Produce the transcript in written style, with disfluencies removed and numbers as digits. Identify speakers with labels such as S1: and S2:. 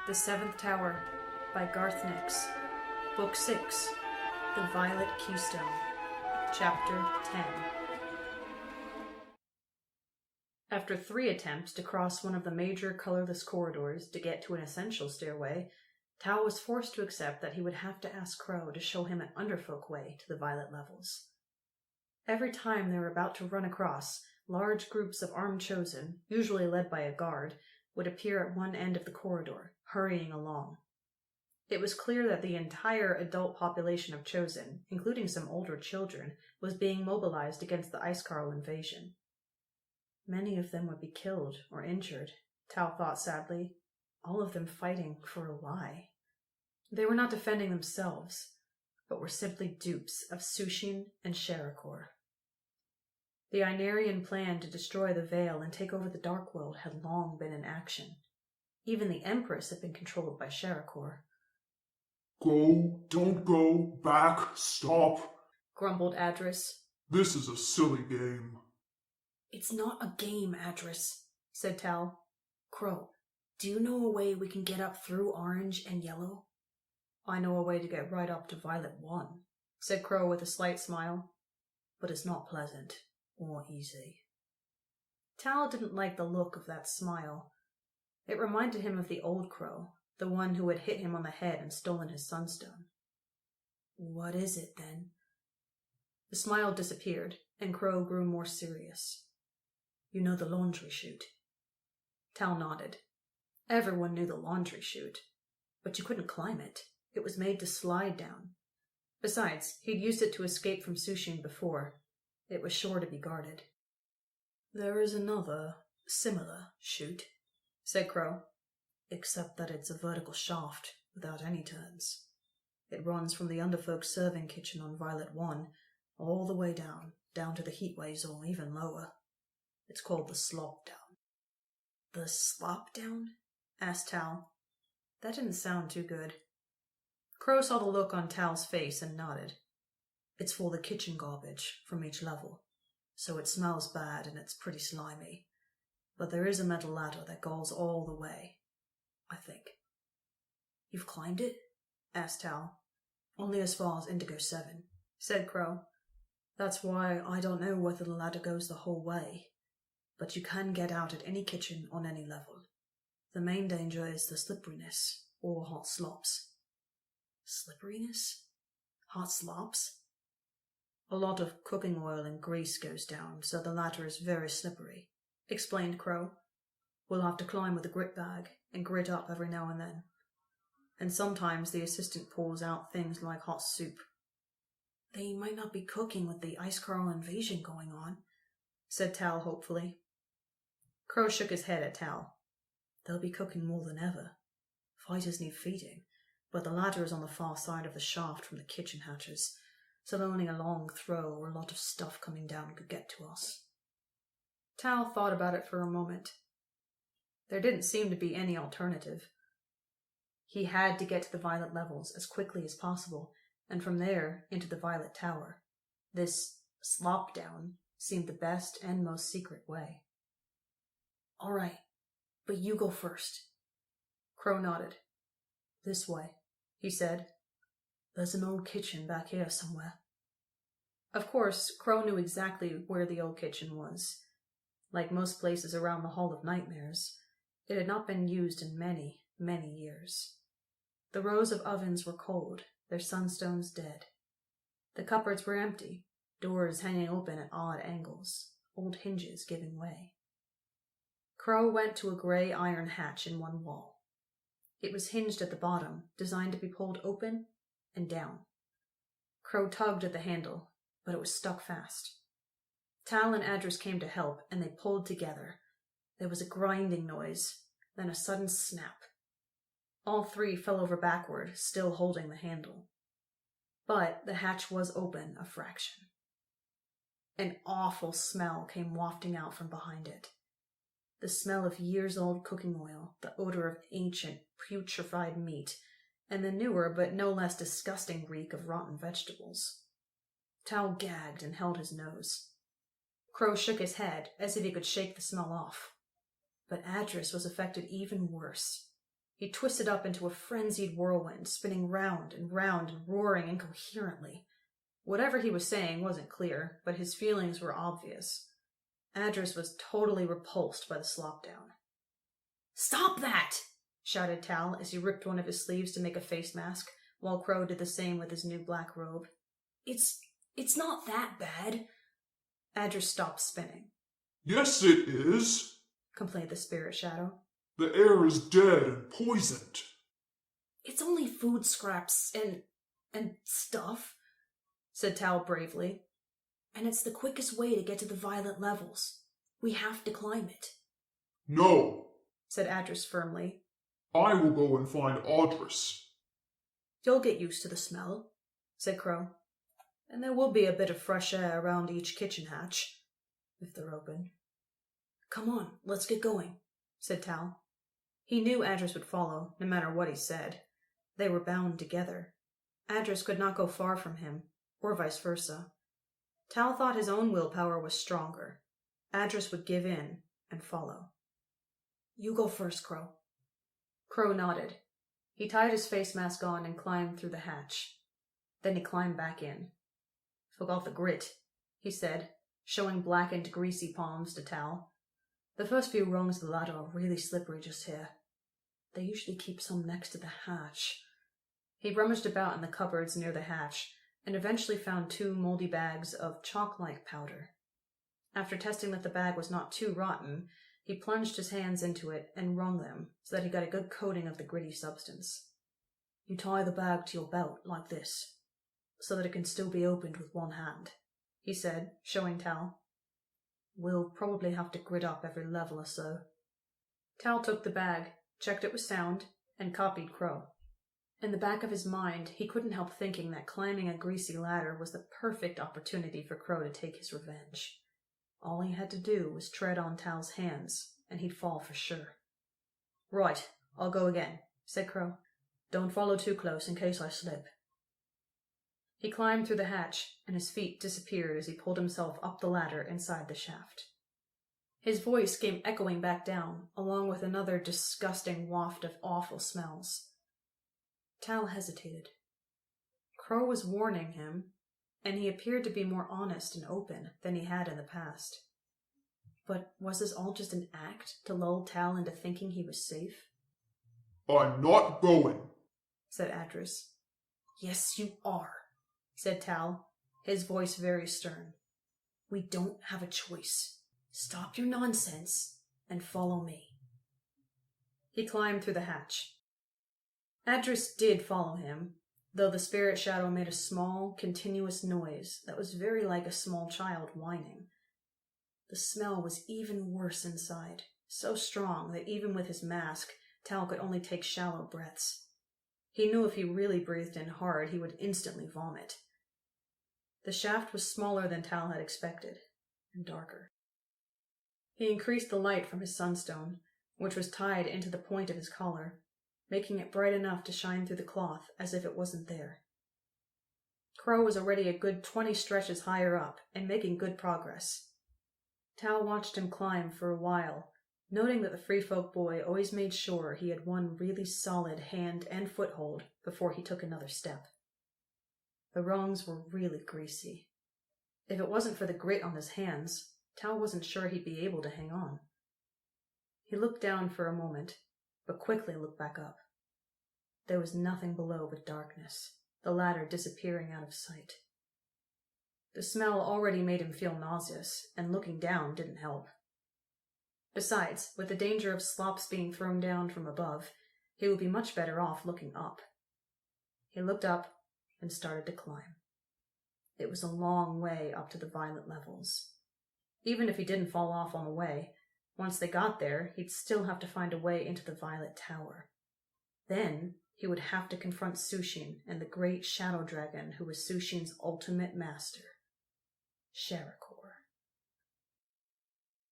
S1: The Seventh Tower by Garth Nix. Book 6, The Violet Keystone. Chapter 10. After 3 attempts to cross one of the major colorless corridors to get to an essential stairway, Tao was forced to accept that he would have to ask Crow to show him an underfolk way to the violet levels. Every time they were about to run across, large groups of armed chosen, usually led by a guard, would appear at one end of the corridor, hurrying along. It was clear that the entire adult population of Chosen, including some older children, was being mobilized against the Icecarl invasion. Many of them would be killed or injured, Tao thought sadly, all of them fighting for a lie. They were not defending themselves, but were simply dupes of Sushin and Sherakor. The Ainarian plan to destroy the Veil and take over the Dark World had long been in action. Even the Empress had been controlled by Sherakor.
S2: Go, don't go, back, stop,
S1: grumbled Adris.
S2: This is a silly game.
S1: It's not a game, Adris, said Tal. Crow, do you know a way we can get up through Orange and Yellow? I know a way to get right up to Violet 1, said Crow with a slight smile. But it's not pleasant or easy. Tal didn't like the look of that smile. It reminded him of the old Crow, the one who had hit him on the head and stolen his sunstone. What is it, then? The smile disappeared, and Crow grew more serious. You know the Laundry Chute? Tal nodded. Everyone knew the Laundry Chute, but you couldn't climb it. It was made to slide down. Besides, he'd used it to escape from Sushin before. It was sure to be guarded. There is another, similar chute, said Crow, except that it's a vertical shaft without any turns. It runs from the underfolk serving kitchen on Violet 1 all the way down to the heatwaves or even lower. It's called the Slop Down. The Slop Down? Asked Tal. That didn't sound too good. Crow saw the look on Tal's face and nodded. It's for the kitchen garbage from each level, so it smells bad and it's pretty slimy. But there is a metal ladder that goes all the way, I think. You've climbed it? Asked Tal. Only as far as Indigo 7, said Crow. That's why I don't know whether the ladder goes the whole way. But you can get out at any kitchen on any level. The main danger is the slipperiness, or hot slops. Slipperiness? Hot slops? A lot of cooking oil and grease goes down, so the ladder is very slippery, explained Crow. We'll have to climb with a grit bag and grit up every now and then. And sometimes the assistant pours out things like hot soup. They might not be cooking with the Icecarl invasion going on, said Tal hopefully. Crow shook his head at Tal. They'll be cooking more than ever. Fighters need feeding, but the ladder is on the far side of the shaft from the kitchen hatches, so only a long throw or a lot of stuff coming down could get to us. Tal thought about it for a moment. There didn't seem to be any alternative. He had to get to the violet levels as quickly as possible, and from there into the Violet Tower. This Slop Down seemed the best and most secret way. All right, but you go first. Crow nodded. This way, he said. There's an old kitchen back here somewhere. Of course, Crow knew exactly where the old kitchen was. Like most places around the Hall of Nightmares, it had not been used in many, many years. The rows of ovens were cold, their sunstones dead. The cupboards were empty, doors hanging open at odd angles, old hinges giving way. Crow went to a gray iron hatch in one wall. It was hinged at the bottom, designed to be pulled open and down. Crow tugged at the handle, but it was stuck fast. Tal and Adris came to help, and they pulled together. There was a grinding noise, then a sudden snap. All 3 fell over backward, still holding the handle. But the hatch was open a fraction. An awful smell came wafting out from behind it. The smell of years-old cooking oil, the odor of ancient, putrefied meat, and the newer but no less disgusting reek of rotten vegetables. Tal gagged and held his nose. Crow shook his head, as if he could shake the smell off. But Adris was affected even worse. He twisted up into a frenzied whirlwind, spinning round and round and roaring incoherently. Whatever he was saying wasn't clear, but his feelings were obvious. Adris was totally repulsed by the Slop Down. "Stop that!" shouted Tal as he ripped one of his sleeves to make a face mask, while Crow did the same with his new black robe. It's not that bad." Adris stopped spinning.
S2: Yes, it is,
S1: complained the spirit shadow.
S2: The air is dead and poisoned.
S1: "It's only food scraps and stuff," said Tal bravely. "And it's the quickest way to get to the violet levels. We have to climb it."
S2: No,
S1: said Adris firmly.
S2: I will go and find Audris.
S1: "You'll get used to the smell," said Crow. "And there will be a bit of fresh air around each kitchen hatch, if they're open." "Come on, let's get going," said Tal. He knew Adris would follow, no matter what he said. They were bound together. Adris could not go far from him, or vice versa. Tal thought his own willpower was stronger. Adris would give in and follow. "You go first, Crow." Crow nodded. He tied his face mask on and climbed through the hatch. Then he climbed back in. "Forgot the grit," he said, showing blackened, greasy palms to Tal. "The first few rungs of the ladder are really slippery just here. They usually keep some next to the hatch." He rummaged about in the cupboards near the hatch and eventually found 2 moldy bags of chalk-like powder. After testing that the bag was not too rotten, he plunged his hands into it and wrung them so that he got a good coating of the gritty substance. "You tie the bag to your belt like this, so that it can still be opened with one hand," he said, showing Tal. "We'll probably have to grit up every level or so." Tal took the bag, checked it was sound, and copied Crow. In the back of his mind, he couldn't help thinking that climbing a greasy ladder was the perfect opportunity for Crow to take his revenge. All he had to do was tread on Tal's hands, and he'd fall for sure. "Right, I'll go again," said Crow. "Don't follow too close in case I slip." He climbed through the hatch, and his feet disappeared as he pulled himself up the ladder inside the shaft. His voice came echoing back down, along with another disgusting waft of awful smells. Tal hesitated. Crow was warning him, and he appeared to be more honest and open than he had in the past. But was this all just an act to lull Tal into thinking he was safe?
S2: I'm not going,
S1: said Adris. "Yes, you are," said Tal, his voice very stern. "We don't have a choice. Stop your nonsense and follow me." He climbed through the hatch. Adris did follow him, though the spirit shadow made a small, continuous noise that was very like a small child whining. The smell was even worse inside, so strong that even with his mask, Tal could only take shallow breaths. He knew if he really breathed in hard, he would instantly vomit. The shaft was smaller than Tal had expected, and darker. He increased the light from his sunstone, which was tied into the point of his collar, making it bright enough to shine through the cloth as if it wasn't there. Crow was already a good 20 stretches higher up and making good progress. Tal watched him climb for a while, noting that the free folk boy always made sure he had one really solid hand and foothold before he took another step. The rungs were really greasy. If it wasn't for the grit on his hands, Tal wasn't sure he'd be able to hang on. He looked down for a moment, but quickly looked back up. There was nothing below but darkness, the ladder disappearing out of sight. The smell already made him feel nauseous, and looking down didn't help. Besides, with the danger of slops being thrown down from above, he would be much better off looking up. He looked up and started to climb. It was a long way up to the violet levels. Even if he didn't fall off on the way, once they got there, he'd still have to find a way into the Violet Tower. Then he would have to confront Sushin and the great shadow dragon who was Sushin's ultimate master, Sherikor.